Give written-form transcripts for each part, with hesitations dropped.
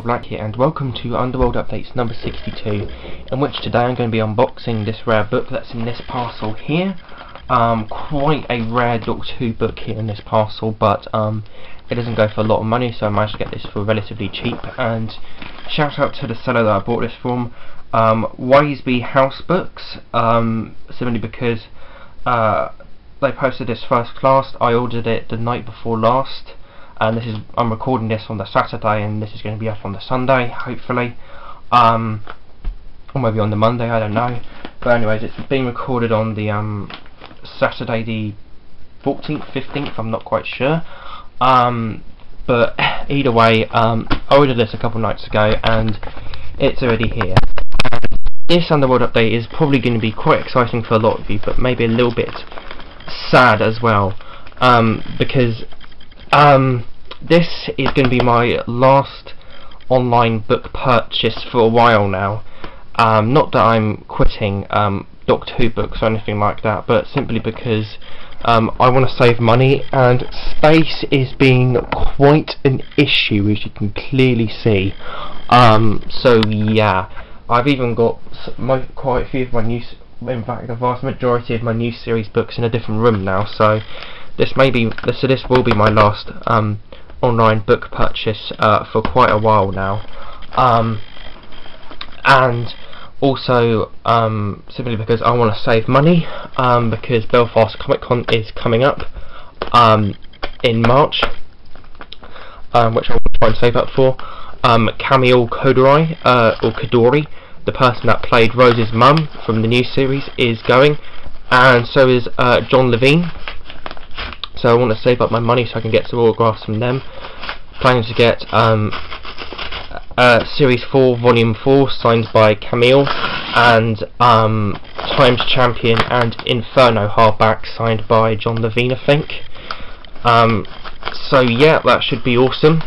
Black here, and welcome to Underworld Updates number 62, in which today I'm going to be unboxing this rare book that's in this parcel here. Quite a rare Doctor Who book here in this parcel, but it doesn't go for a lot of money, so I managed to get this for relatively cheap. And shout out to the seller that I bought this from, Wiseby House Books, simply because they posted this first class. I ordered it the night before last, and I'm recording this on the Saturday, and this is going to be up on the Sunday, hopefully, or maybe on the Monday, I don't know. But anyways, it's being recorded on the Saturday the 14th, 15th, I'm not quite sure. But either way, I ordered this a couple nights ago, and it's already here. This Underworld update is probably going to be quite exciting for a lot of you, but maybe a little bit sad as well, because this is going to be my last online book purchase for a while now. Not that I'm quitting Doctor Who books or anything like that, but simply because I want to save money, and space is being quite an issue, as you can clearly see. So yeah, I've even got quite a few of my new, in fact the vast majority of my new series books in a different room now, so this will be my last online book purchase for quite a while now. And also simply because I want to save money, because Belfast Comic Con is coming up in March, which I will try and save up for. Camille Kodori, the person that played Rose's mum from the new series, is going, and so is John Levine. So I want to save up my money so I can get some autographs from them. Planning to get Series 4 Volume 4 signed by Camille, and Times Champion and Inferno hardback signed by John Levine, I think. So yeah, that should be awesome.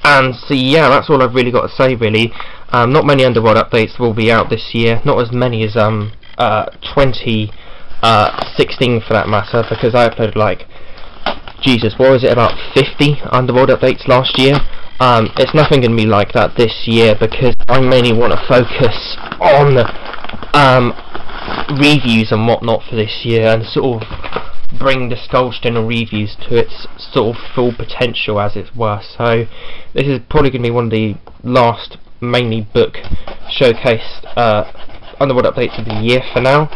And so yeah, that's all I've really got to say really. Not many Underworld updates will be out this year, not as many as 2016 for that matter, because I uploaded like, Jesus, what was it, about 50 Underworld updates last year. It's nothing going to be like that this year, because I mainly want to focus on reviews and whatnot for this year, and sort of bring the Skull's General reviews to its sort of full potential, as it were. So this is probably going to be one of the last mainly book showcased Underworld updates of the year for now.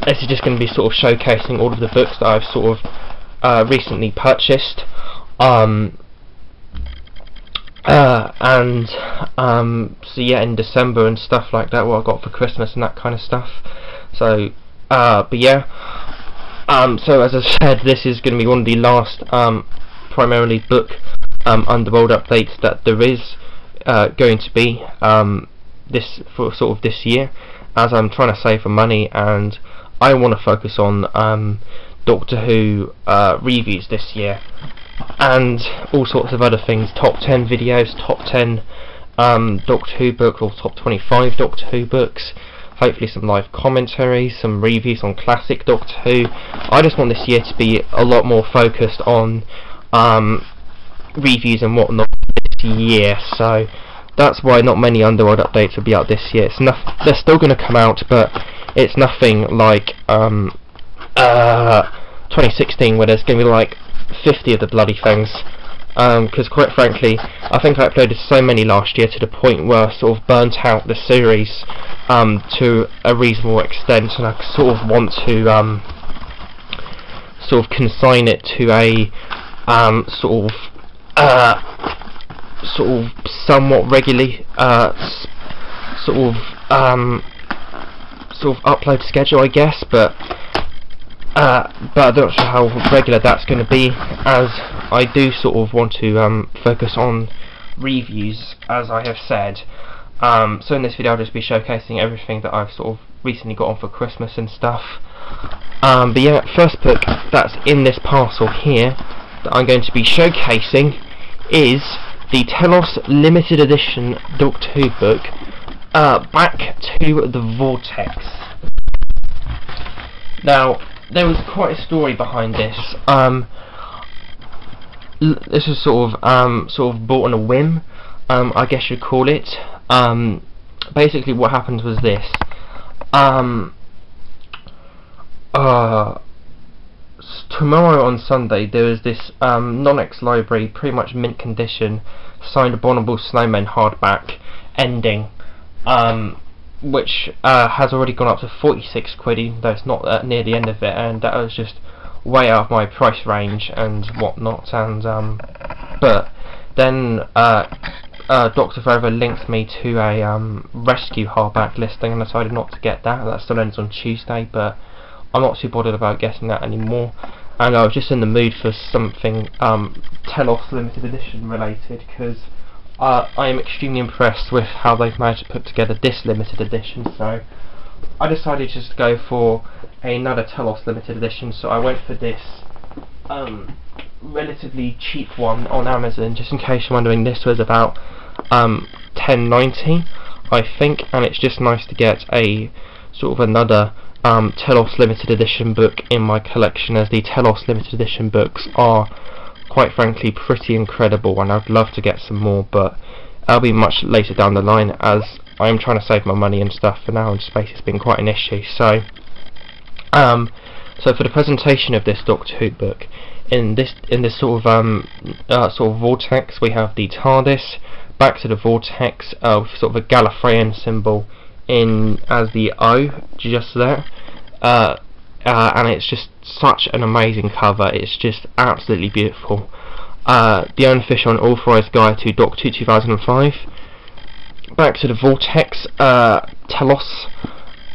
This is just going to be sort of showcasing all of the books that I've sort of recently purchased, and so yeah, in December and stuff like that, what I got for Christmas and that kind of stuff. So but yeah, so as I said, this is going to be one of the last primarily book Underworld updates that there is going to be this year, as I'm trying to save for money, and I want to focus on Doctor Who reviews this year, and all sorts of other things, top 10 videos, top 10 Doctor Who books, or top 25 Doctor Who books, hopefully some live commentary, some reviews on classic Doctor Who. I just want this year to be a lot more focused on reviews and whatnot this year, so that's why not many Underworld updates will be out this year. They're still going to come out, but it's nothing like 2016, where there's going to be like 50 of the bloody things. Because quite frankly, I think I uploaded so many last year to the point where I sort of burnt out the series to a reasonable extent, and I sort of want to sort of consign it to a sort of somewhat regularly sort of upload schedule, I guess, but I'm not sure how regular that's going to be, as I do sort of want to focus on reviews, as I have said. So in this video I'll just be showcasing everything that I've sort of recently got on for Christmas and stuff. But yeah, first book that's in this parcel here that I'm going to be showcasing is the Telos limited edition Doctor Who book, Back to the Vortex. Now, there was quite a story behind this. This was sort of bought on a whim, I guess you'd call it. Basically, what happened was this. Tomorrow on Sunday there was this non-X library, pretty much mint condition, signed Abominable Snowmen hardback ending, which has already gone up to 46 quid, even though it's not near the end of it, and that was just way out of my price range and whatnot. And but then Dr. Forever linked me to a rescue hardback listing, and I decided not to get that. That still ends on Tuesday, but I'm not too bothered about getting that anymore. And I was just in the mood for something Telos limited edition related, because I am extremely impressed with how they've managed to put together this limited edition. So I decided just to go for another Telos limited edition. So I went for this relatively cheap one on Amazon. Just in case you're wondering, this was about $10.90, I think, and it's just nice to get a sort of another Telos limited edition book in my collection, as the Telos limited edition books are, quite frankly, pretty incredible, and I'd love to get some more, but I'll be much later down the line, as I'm trying to save my money and stuff for now, and space has been quite an issue. So for the presentation of this Doctor Who book, in this sort of vortex, we have the TARDIS, back to the vortex, sort of a Gallifreyan symbol in as the O just there, and it's just such an amazing cover. It's just absolutely beautiful. The unofficial and authorised guide to Doctor Who 2005. Back to the vortex, Telos,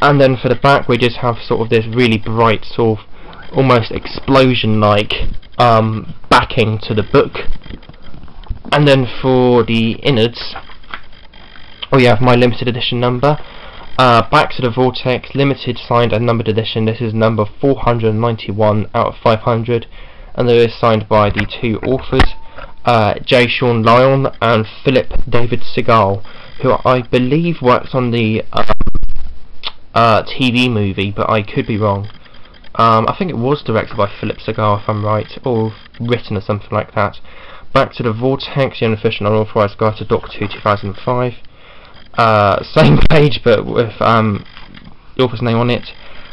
and then for the back we just have sort of this really bright, sort of almost explosion-like backing to the book. And then for the innards, we have my limited edition number. Back to the Vortex, limited, signed and numbered edition. This is number 491 out of 500, and it is signed by the two authors, J. Sean Lyon and Philip David Segal, who I believe works on the TV movie, but I could be wrong. I think it was directed by Philip Segal, if I'm right, or written or something like that. Back to the Vortex, the unofficial and unauthorised guide to Doctor Who 2005. Same page, but with the author's name on it.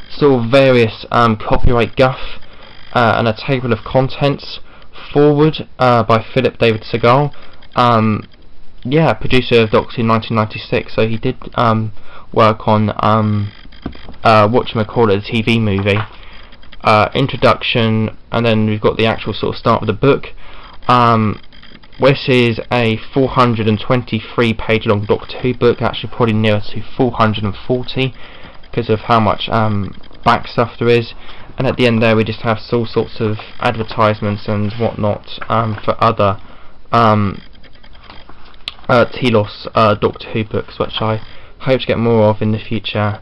Sort of various copyright guff, and a table of contents. Forward by Philip David Segal. Yeah, producer of Doctor Who 1996. So he did work on whatchamacallit, the TV movie. Introduction, and then we've got the actual sort of start of the book. This is a 423 page long Doctor Who book, actually probably nearer to 440 because of how much back stuff there is. And at the end there we just have all sorts of advertisements and whatnot for other Telos Doctor Who books, which I hope to get more of in the future.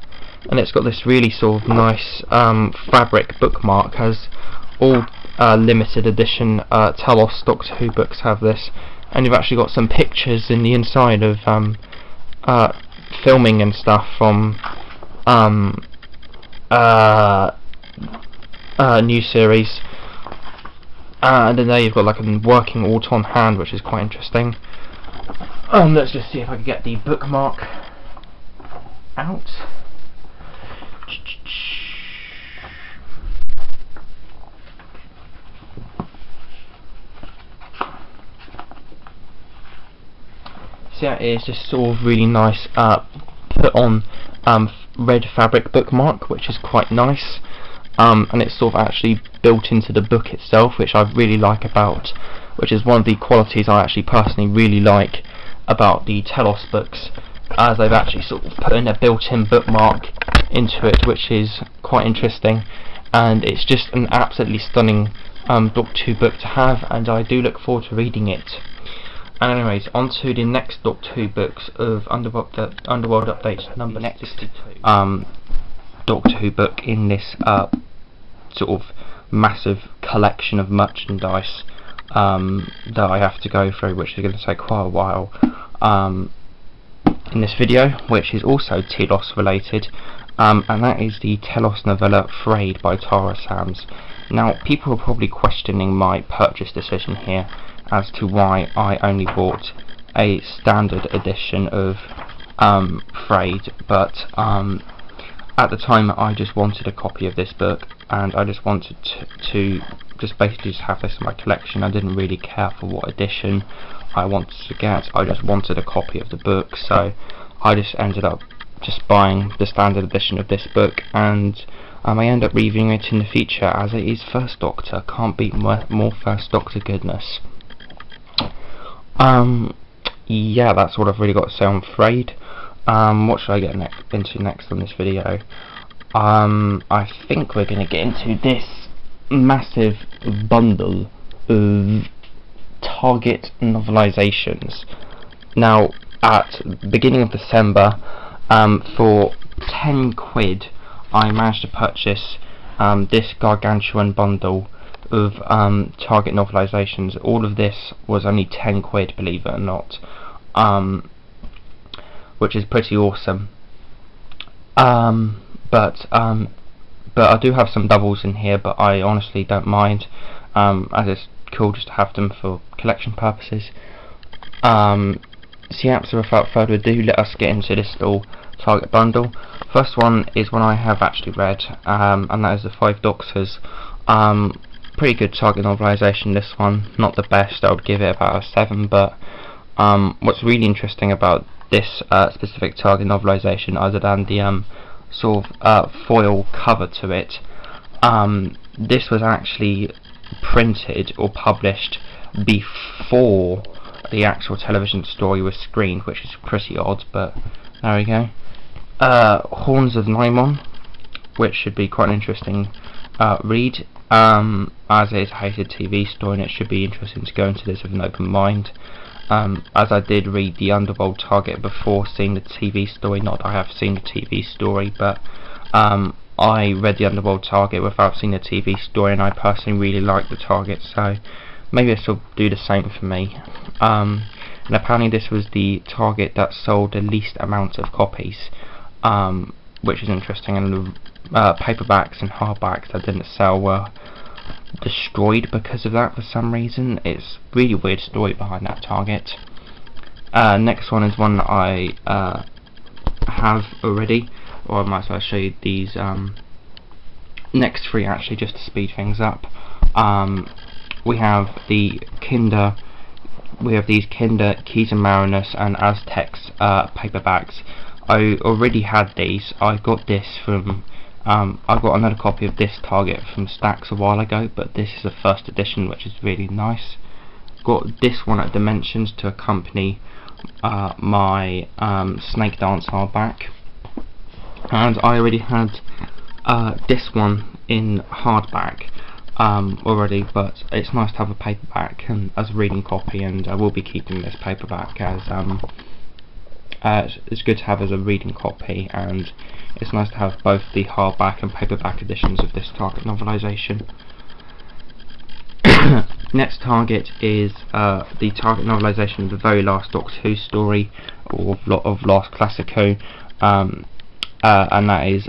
And it's got this really sort of nice fabric bookmark, as all limited edition Telos Doctor Who books have this, and you've actually got some pictures in the inside of filming and stuff from new series, and then there you've got like a working Auton hand, which is quite interesting. Let's just see if I can get the bookmark out. So yeah, it's just sort of really nice put on red fabric bookmark, which is quite nice, and it's sort of actually built into the book itself, which I really like about, which is one of the qualities I actually personally really like about the Telos books, as they've actually sort of put in a built-in bookmark into it, which is quite interesting, and it's just an absolutely stunning Doctor Who book to have, and I do look forward to reading it. And anyways, on to the next Doctor Who books of Underworld Updates number 62. Doctor Who book in this sort of massive collection of merchandise that I have to go through, which is going to take quite a while in this video, which is also Telos related. and that is the Telos novella Frayed by Tara Sams. Now, people are probably questioning my purchase decision here as to why I only bought a standard edition of Frayed, but at the time I just wanted a copy of this book, and I just wanted to just basically just have this in my collection. I didn't really care for what edition I wanted to get, I just wanted a copy of the book, so I just ended up just buying the standard edition of this book, and I end up reviewing it in the future as it is First Doctor. Can't beat more First Doctor goodness. Yeah, that's what I've really got to say on Frayed. What should I get into next on this video? I think we're going to get into this massive bundle of Target novelizations. Now, at the beginning of December, for 10 quid, I managed to purchase this gargantuan bundle of Target novelizations. All of this was only 10 quid, believe it or not, which is pretty awesome. But I do have some doubles in here, but I honestly don't mind, as it's cool just to have them for collection purposes. So yeah, so without further ado, let us get into this little Target bundle. First one is one I have actually read, and that is The Five Doctors. Pretty good Target novelisation, this one. Not the best, I would give it about a 7, but what's really interesting about this specific Target novelisation, other than the sort of foil cover to it, this was actually printed or published before the actual television story was screened, which is pretty odd, but there we go. Horns of Nymon, which should be quite an interesting read, as it is a hated TV story, and it should be interesting to go into this with an open mind. As I did read the Underworld Target before seeing the TV story, not that I have seen the TV story, but I read the Underworld Target without seeing the TV story, and I personally really like the Target, so maybe this will do the same for me. And apparently this was the Target that sold the least amount of copies, which is interesting, and the paperbacks and hardbacks that didn't sell were destroyed because of that for some reason. It's a really weird story behind that Target. Next one is one that I have already, or I might as well show you these next three actually, just to speed things up. We have these Kinder, Keys and Marinus and Aztecs paperbacks. I already had these. I got this from I got another copy of this Target from Stacks a while ago, but this is a first edition, which is really nice. Got this one at Dimensions to accompany my Snake Dance hardback, and I already had this one in hardback already, but it's nice to have a paperback and as a reading copy, and I will be keeping this paperback as it's good to have as a reading copy, and it's nice to have both the hardback and paperback editions of this Target novelisation. Next Target is the Target novelisation of the very last Doctor Who story, or of Last Classic Who, and that is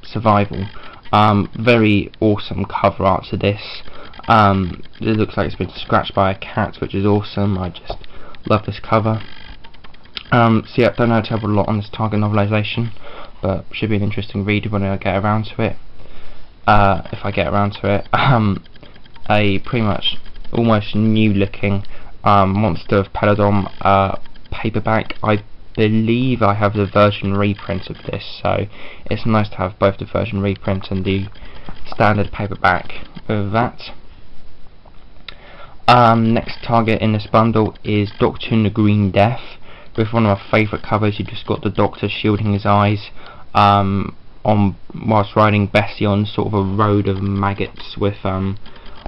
Survival. Very awesome cover art to this. It looks like it's been scratched by a cat, which is awesome. I just love this cover. So yeah, don't know a terrible lot on this Target novelisation, but should be an interesting read when I get around to it. If I get around to it. A pretty much almost new looking Monster of Peladon paperback. I believe I have the version reprint of this, so it's nice to have both the version reprint and the standard paperback of that. Next Target in this bundle is Doctor and the Green Death, with one of my favourite covers. You just got the Doctor shielding his eyes whilst riding Bessie on sort of a road of maggots, with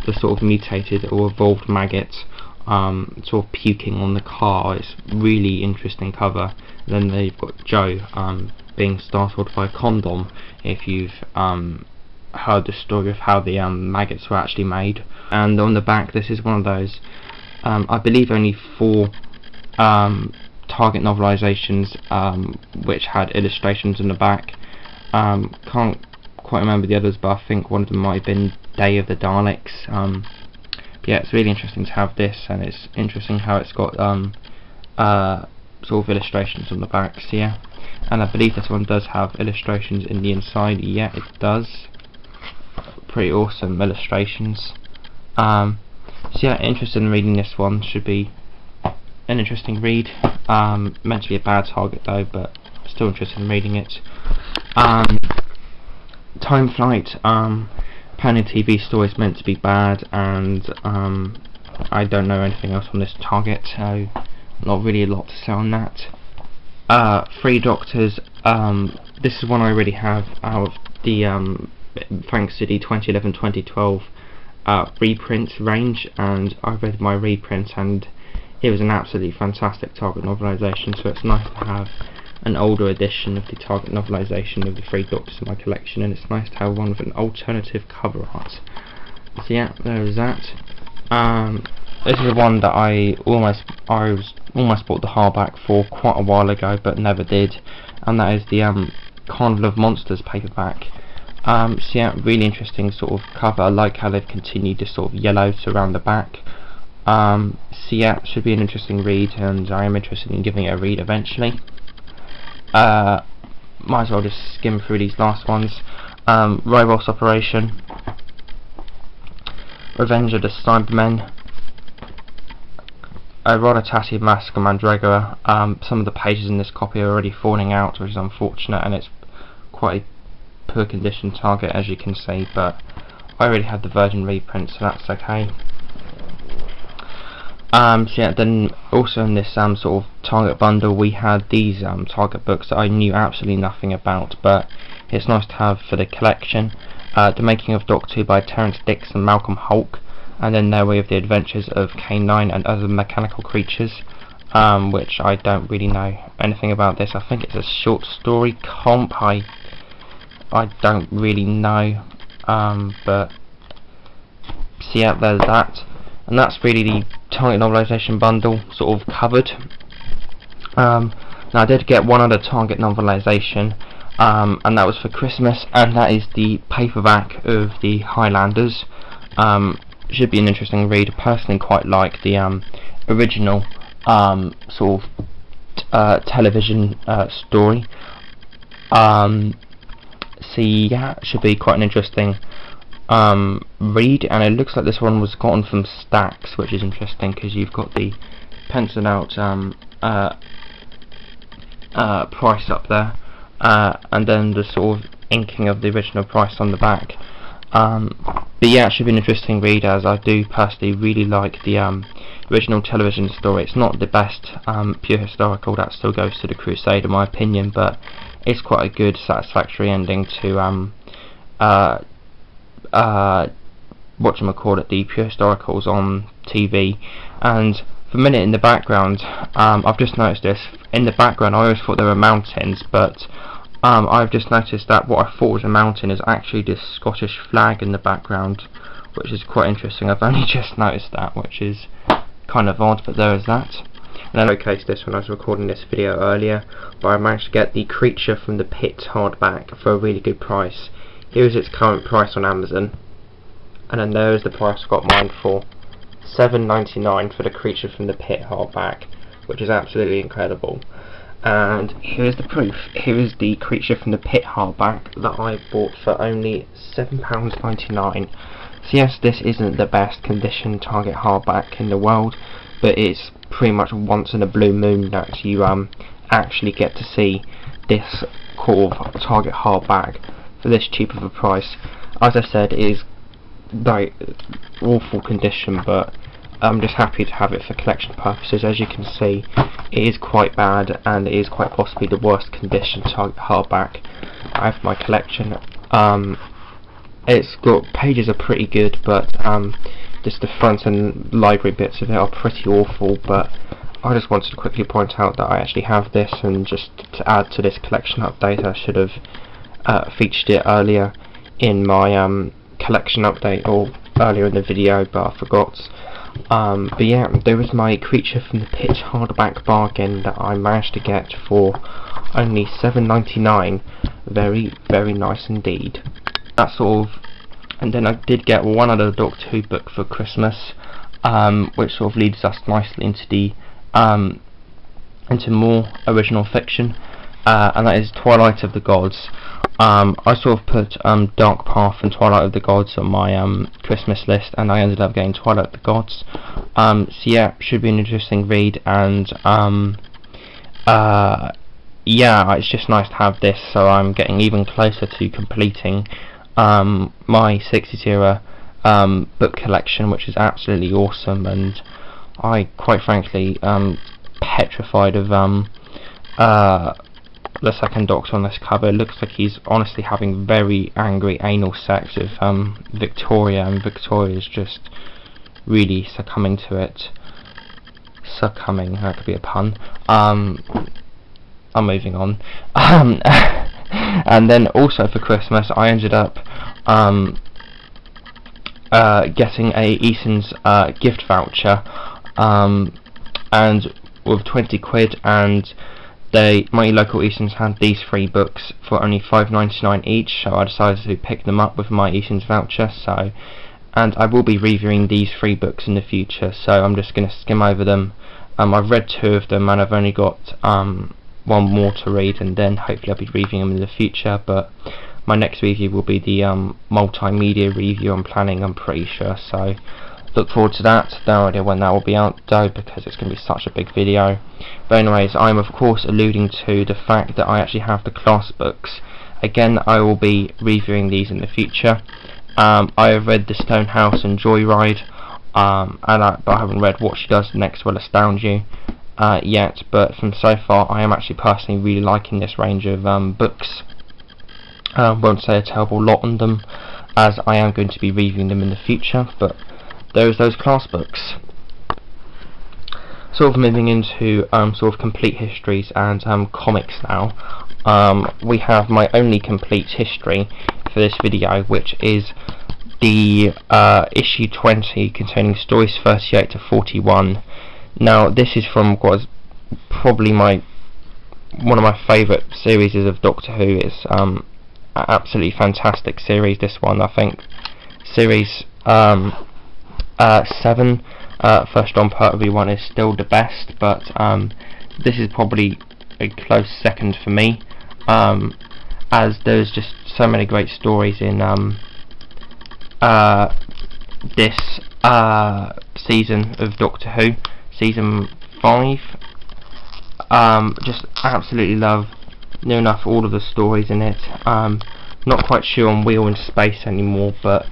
the sort of mutated or evolved maggots sort of puking on the car. It's really interesting cover. Then they've got Joe being startled by a condom, if you've heard the story of how the maggots were actually made. And on the back, this is one of those, I believe only 4 Target novelizations which had illustrations in the back. Can't quite remember the others, but I think one of them might have been Day of the Daleks. But yeah, it's really interesting to have this, and it's interesting how it's got sort of illustrations on the back. So yeah, and I believe this one does have illustrations in the inside. Yeah, it does. Pretty awesome illustrations. So yeah, interested in reading this one. Should be an interesting read. Meant to be a bad target though, but still interested in reading it. Time Flight, apparently TV story is meant to be bad, and I don't know anything else on this target, so not really a lot to say on that. Three Doctors, this is one I already have out of the thanks to the 2011-2012 reprint range, and I read my reprint and it was an absolutely fantastic target novelisation, so it's nice to have an older edition of the target novelisation of the Three Doctors in my collection, and it's nice to have one with an alternative cover art. So yeah, there is that. This is one that I almost bought the hardback for quite a while ago, but never did, and that is the Carnival of Monsters paperback. So yeah, really interesting sort of cover. I like how they've continued to sort of yellow around the back. So yeah, should be an interesting read, and I am interested in giving it a read eventually. Might as well just skim through these last ones. Robots Operation, Revenge of the Cybermen, Rodatati Massacre Mandragora. Some of the pages in this copy are already falling out, which is unfortunate, and it's quite a poor condition target, as you can see, but I already have the Virgin reprint, so that's okay. So yeah, then also in this sort of target bundle we had these target books that I knew absolutely nothing about, but it's nice to have for the collection. The Making of Doctor Who by Terence Dicks and Malcolm Hulke, and then there we have the Adventures of K9 and Other Mechanical Creatures, which I don't really know anything about this. I think it's a short story comp. I don't really know, but so yeah, there's that. And that's really the target novelisation bundle sort of covered. Now I did get one other target novelisation, and that was for Christmas, and that is the paperback of the Highlanders. Should be an interesting read. I personally quite like the original sort of television story. So yeah, it should be quite an interesting read, and it looks like this one was gotten from Stacks, which is interesting because you've got the penciled out price up there, and then the sort of inking of the original price on the back. But yeah, it should be an interesting read, as I do personally really like the original television story. It's not the best pure historical, that still goes to the Crusade in my opinion, but it's quite a good satisfactory ending to whatchamacallit, the pure historicals on TV. And for a minute in the background, I've just noticed this, in the background I always thought there were mountains, but I've just noticed that what I thought was a mountain is actually this Scottish flag in the background, which is quite interesting. I've only just noticed that, which is kind of odd, but there is that. And I showcased this when I was recording this video earlier, but I managed to get the Creature from the Pit hardback for a really good price. Here is its current price on Amazon, and then there is the price I got mine for, $7.99 for the Creature from the Pit hardback, which is absolutely incredible. And here is the proof. Here is the Creature from the Pit hardback that I bought for only £7.99. So yes, this isn't the best condition target hardback in the world, but it's pretty much once in a blue moon that you actually get to see this sort of target hardback for this cheap of a price. As I said, it is like awful condition, but I'm just happy to have it for collection purposes. As you can see, it is quite bad, and it is quite possibly the worst condition target hardback I have in my collection. It's got pages are pretty good, but just the front and library bits of it are pretty awful. But I just wanted to quickly point out that I actually have this, and just to add to this collection update, I should have featured it earlier in my collection update, or earlier in the video, but I forgot. But yeah, there was my Creature from the Pit hardback bargain that I managed to get for only $7.99. Very, very nice indeed. That sort of, and then I did get one other Doctor Who book for Christmas, which sort of leads us nicely into the into more original fiction, and that is Twilight of the Gods. I sort of put Dark Path and Twilight of the Gods on my Christmas list, and I ended up getting Twilight of the Gods. So yeah, should be an interesting read, and yeah, it's just nice to have this, so I'm getting even closer to completing my 60s era book collection, which is absolutely awesome, and I quite frankly petrified of the second Doctor on this cover. It looks like he's honestly having very angry anal sex with Victoria, and Victoria's just really succumbing to it. Succumbing, that could be a pun. I'm moving on. And then also for Christmas I ended up getting a Eason's gift voucher, and with 20 quid, and my local Eason's had these 3 books for only $5.99 each, so I decided to pick them up with my Eason's voucher. So, and I will be reviewing these 3 books in the future, so I'm just going to skim over them. I've read 2 of them, and I've only got 1 more to read, and then hopefully I'll be reviewing them in the future. But my next review will be the multimedia review I'm planning, I'm pretty sure, so look forward to that. No idea when that will be out though, because it's going to be such a big video. But anyways, I'm of course alluding to the fact that I actually have the class books. Again, I will be reviewing these in the future. I have read The Stonehouse and Joyride, but I haven't read What She Does Next Will Astound You yet, but from so far I am actually personally really liking this range of books. Won't say a terrible lot on them, as I am going to be reviewing them in the future, but there's those class books. Sort of moving into sort of complete histories and comics now. We have my only complete history for this video, which is the issue 20 containing stories 38 to 41. Now this is from what is probably one of my favourite series of Doctor Who. It's an absolutely fantastic series, this one. I think series 7, First on Pertwee one, is still the best, but this is probably a close second for me, as there's just so many great stories in this season of Doctor Who, season 5. Just absolutely love near enough all of the stories in it. Not quite sure on Wheel in Space anymore, but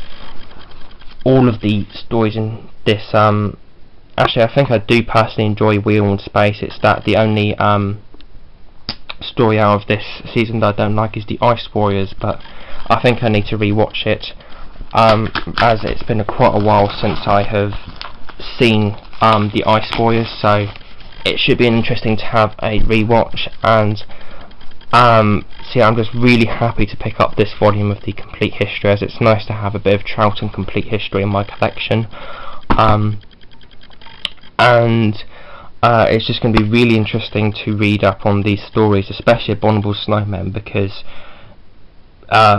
all of the stories in this, actually I think I do personally enjoy Wheel in Space. It's that the only story out of this season that I don't like is the Ice Warriors, but I think I need to rewatch it, as it's been quite a while since I have seen the Ice Warriors, so it should be interesting to have a rewatch. And so yeah, I'm just really happy to pick up this volume of the complete history, as it's nice to have a bit of Troughton complete history in my collection. And it's just going to be really interesting to read up on these stories, especially Abominable Snowmen, because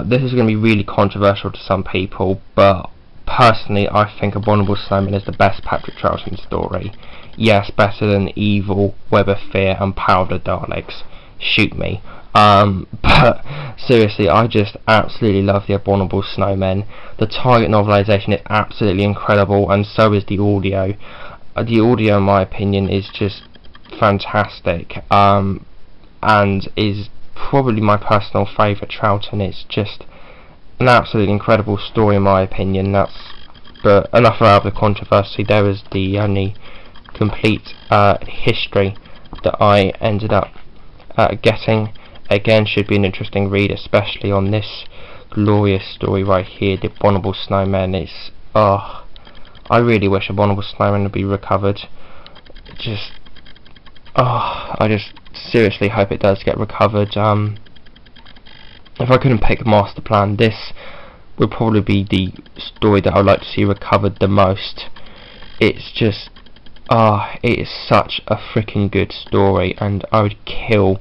this is going to be really controversial to some people, but personally I think Abominable Snowmen is the best Patrick Troughton story. Yes, better than Evil, Web of Fear and Power of the Daleks. Shoot me. But seriously, I just absolutely love the Abominable Snowmen. The Target novelisation is absolutely incredible, and so is the audio. The audio, in my opinion, is just fantastic, and is probably my personal favourite Troughton. It's just an absolutely incredible story, in my opinion. But enough about the controversy. There is the only complete history that I ended up getting. Again, should be an interesting read, especially on this glorious story right here, the Abominable Snowmen. It's I really wish Abominable Snowmen would be recovered. I just seriously hope it does get recovered. If I couldn't pick Master Plan, this would probably be the story that I would like to see recovered the most. it's just, it is such a freaking good story, and I would kill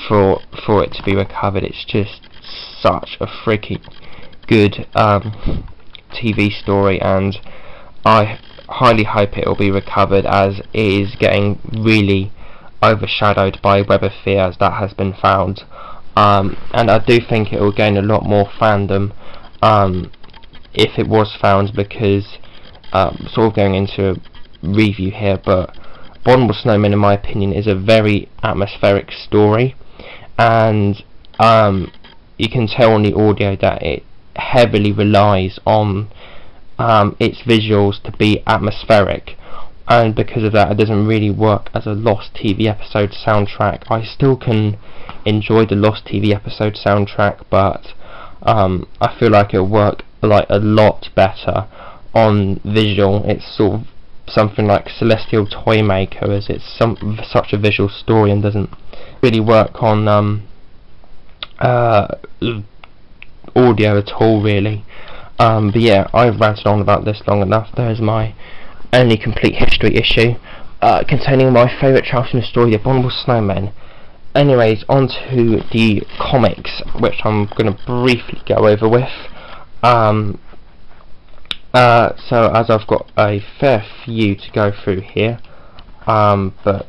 for it to be recovered. It's just such a freaking good TV story, and I highly hope it will be recovered, as it is getting really overshadowed by Web of Fears that has been found, and I do think it will gain a lot more fandom if it was found, because sort of going into a review here, but Abominable Snowmen, in my opinion, is a very atmospheric story, and you can tell on the audio that it heavily relies on its visuals to be atmospheric, and because of that it doesn't really work as a Lost TV episode soundtrack. I still can enjoy the Lost TV episode soundtrack, but I feel like it'll work like a lot better on visual. It's sort of something like Celestial Toymaker, as it's such a visual story and doesn't really work on audio at all, really. But yeah, I've ranted on about this long enough. There's my only complete history issue containing my favourite childhood story, The Abominable Snowmen. Anyways, on to the comics, which I'm going to briefly go over with. So as I've got a fair few to go through here, but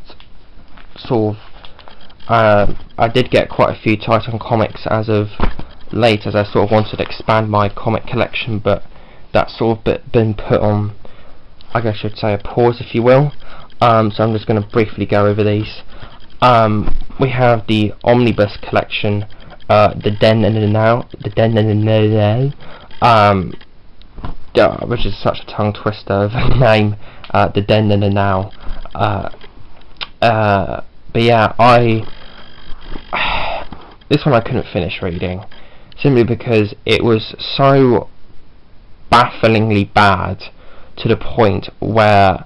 sort of I did get quite a few Titan comics as of late, as I sort of wanted to expand my comic collection, but that's sort of been put on, I guess I should say, a pause, if you will. So I'm just going to briefly go over these. We have the Omnibus collection, the Den and the Now, which is such a tongue twister of a name, the Den and the Now. But yeah, this one I couldn't finish reading, simply because it was so bafflingly bad, to the point where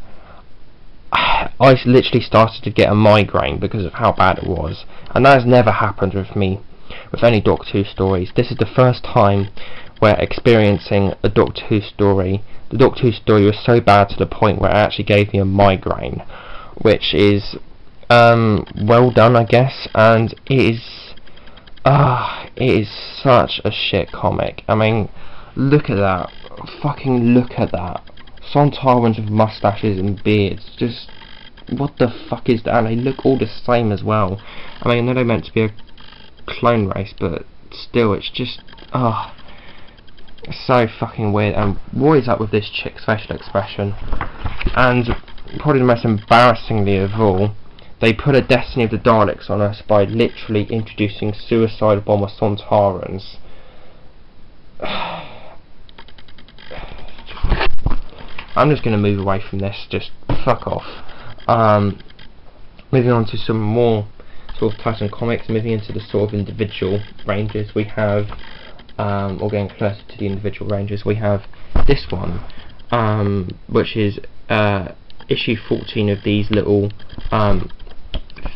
I literally started to get a migraine because of how bad it was, and that has never happened with me with any Doctor Who stories. This is the first time where experiencing a Doctor Who story, the Doctor Who story was so bad to the point where it actually gave me a migraine, which is well done, I guess. And it is such a shit comic. I mean, look at that, fucking look at that. Sontarans with mustaches and beards, just what the fuck is that? And they look all the same as well. I mean, I know they're meant to be a clone race, but still, it's just so fucking weird. And what is up with this chick's facial expression? And probably the most embarrassingly of all, they put a Destiny of the Daleks on us by literally introducing suicide bomber Sontarans. I'm just going to move away from this, just fuck off. Moving on to some more sort of Titan comics, moving into the sort of individual ranges, we have, or getting closer to the individual ranges, we have this one, which is issue 14 of these little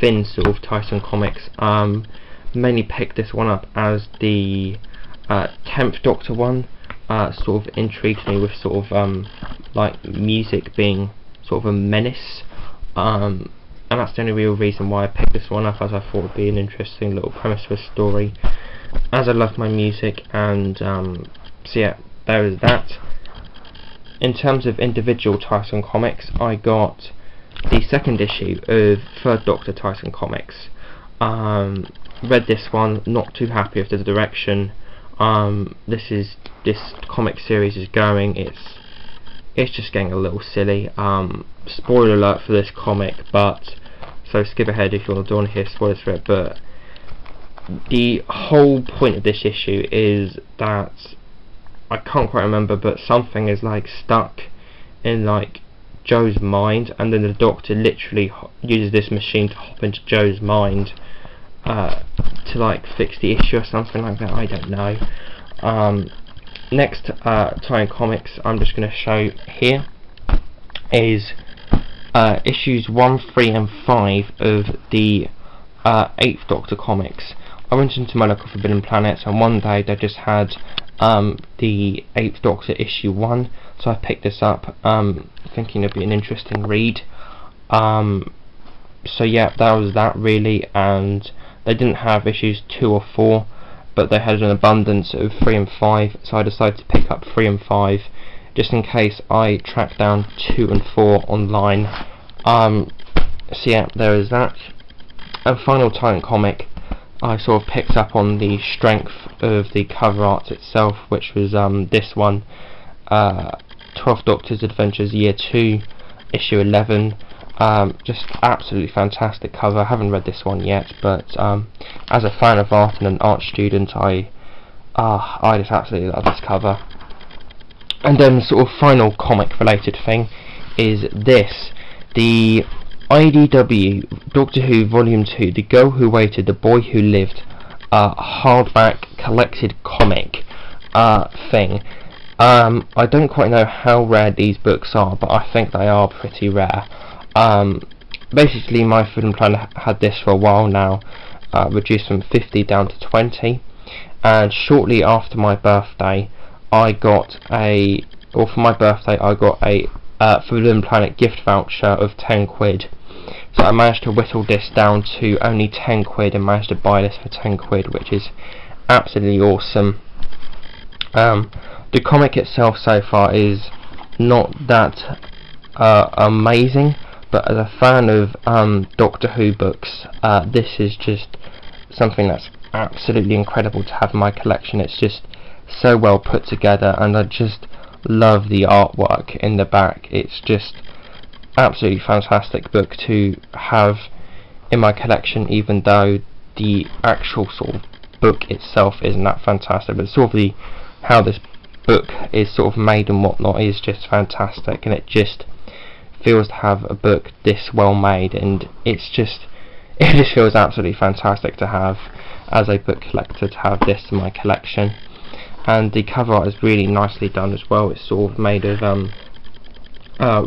thin sort of Titan comics. Mainly picked this one up as the 10th Doctor one. Sort of intrigued me with sort of like music being sort of a menace, and that's the only real reason why I picked this one up, as I thought it would be an interesting little premise for a story, as I love my music. And so yeah, there is that. In terms of individual Titan comics, I got the second issue of 3rd Doctor Titan comics. Read this one, not too happy with the direction this comic series is going. It's just getting a little silly. Spoiler alert for this comic, but so skip ahead if you don't want to hear spoilers for it. But the whole point of this issue is that, I can't quite remember, but something is like stuck in like Joe's mind, and then the Doctor literally uses this machine to hop into Joe's mind to like fix the issue or something like that. I don't know. Next Titan comics I'm just going to show here is issues 1, 3 and 5 of the 8th Doctor comics. I went into my local Forbidden Planets, and one day they just had the 8th Doctor issue 1, so I picked this up thinking it'd be an interesting read. So yeah, that was that really, and they didn't have issues 2 or 4, but they had an abundance of 3 and 5, so I decided to pick up 3 and 5 just in case I track down 2 and 4 online. So yeah, there is that. And Final Titan comic, I sort of picked up on the strength of the cover art itself, which was this one, 12th Doctor's Adventures Year 2, issue 11. Just absolutely fantastic cover. I haven't read this one yet, but as a fan of art and an art student, I just absolutely love this cover. And then sort of final comic related thing is this, the IDW Doctor Who Volume 2, The Girl Who Waited, The Boy Who Lived, hardback collected comic thing. I don't quite know how rare these books are, but I think they are pretty rare. Basically my food and plan had this for a while now, reduced from 50 down to 20, and shortly after my birthday I got a Food & Planet gift voucher of 10 quid. So I managed to whittle this down to only 10 quid and managed to buy this for 10 quid, which is absolutely awesome. The comic itself so far is not that amazing, but as a fan of Doctor Who books, this is just something that's absolutely incredible to have in my collection. It's just so well put together, and I just love the artwork in the back. It's just absolutely fantastic book to have in my collection, even though the actual sort of book itself isn't that fantastic, but sort of how this book is sort of made and whatnot is just fantastic, and it just feels to have a book this well made, and it just feels absolutely fantastic to have as a book collector, to have this in my collection. And the cover art is really nicely done as well. It's sort of made of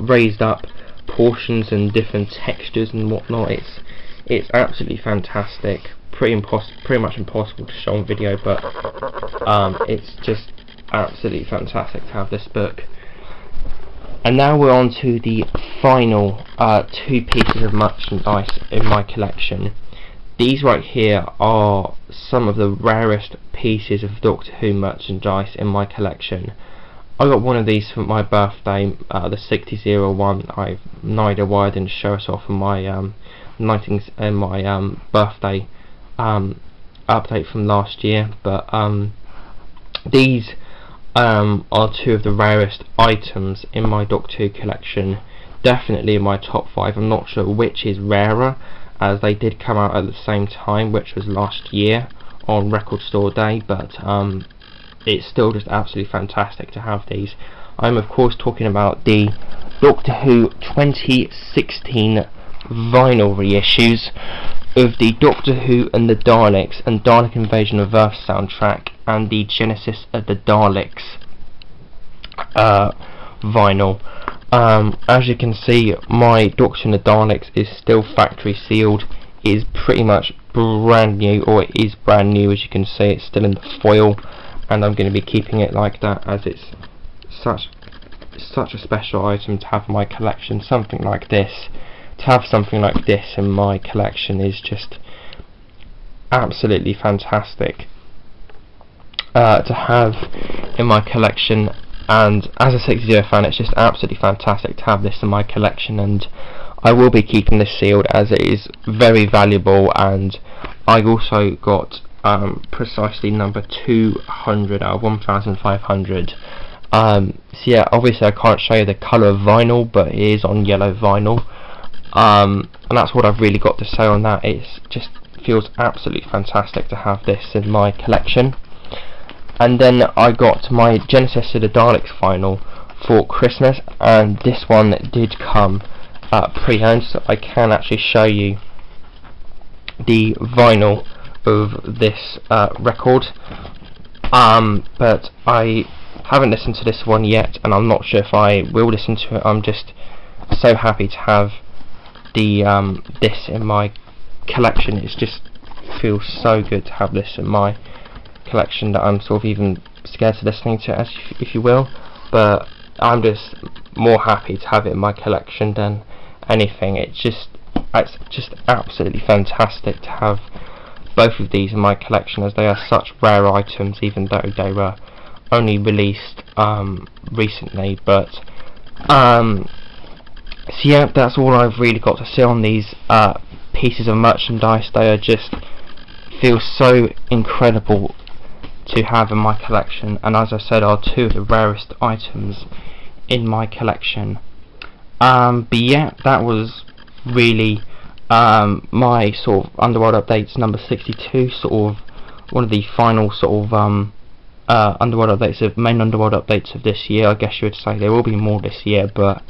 raised up portions and different textures and whatnot. It's absolutely fantastic. Pretty much impossible to show on video, but it's just absolutely fantastic to have this book. And now we're on to the final 2 pieces of merchandise in my collection. These right here are some of the rarest pieces of Doctor Who merchandise in my collection. I got one of these for my birthday, the 6001. I've no idea why I didn't show it off in my birthday update from last year, but these are 2 of the rarest items in my Doctor Who collection. Definitely in my top 5. I'm not sure which is rarer, as they did come out at the same time, which was last year on Record Store Day, but it's still just absolutely fantastic to have these. I'm of course talking about the Doctor Who 2016 vinyl reissues of the Doctor Who and the Daleks and Dalek Invasion of Earth soundtrack, and the Genesis of the Daleks vinyl. As you can see, my Doctor and the Daleks is still factory sealed. It is pretty much brand new, or it is brand new. As you can see, it's still in the foil, and I'm going to be keeping it like that, as it's such a special item to have in my collection. Something like this, to have something like this in my collection is just absolutely fantastic to have in my collection. And as a 60 fan, it's just absolutely fantastic to have this in my collection, and I will be keeping this sealed as it is very valuable. And I also got precisely number 200 out of 1500. So yeah, obviously I can't show you the colour of vinyl, but it is on yellow vinyl, and that's what I've really got to say on that. It just feels absolutely fantastic to have this in my collection. And then I got my Genesis of the Daleks vinyl for Christmas, and this one did come pre-owned, so I can actually show you the vinyl of this record. But I haven't listened to this one yet, and I'm not sure if I will listen to it. I'm just so happy to have the this in my collection. It just feels so good to have this in my collection that I'm sort of even scared to listening to it, if you will, but I'm just more happy to have it in my collection than anything. It's just absolutely fantastic to have both of these in my collection, as they are such rare items, even though they were only released recently. But so yeah, that's all I've really got to say on these pieces of merchandise. They are just feel so incredible to have in my collection, and as I said, are two of the rarest items in my collection. But yeah, that was really my sort of Underworld Updates number 62, sort of one of the final sort of Underworld Updates, of main Underworld Updates of this year, I guess you would say. There will be more this year, but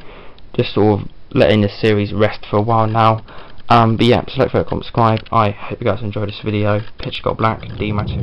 just sort of letting this series rest for a while now. But yeah, so like, comment, subscribe. I hope you guys enjoyed this video. Picture got black, D-Matter.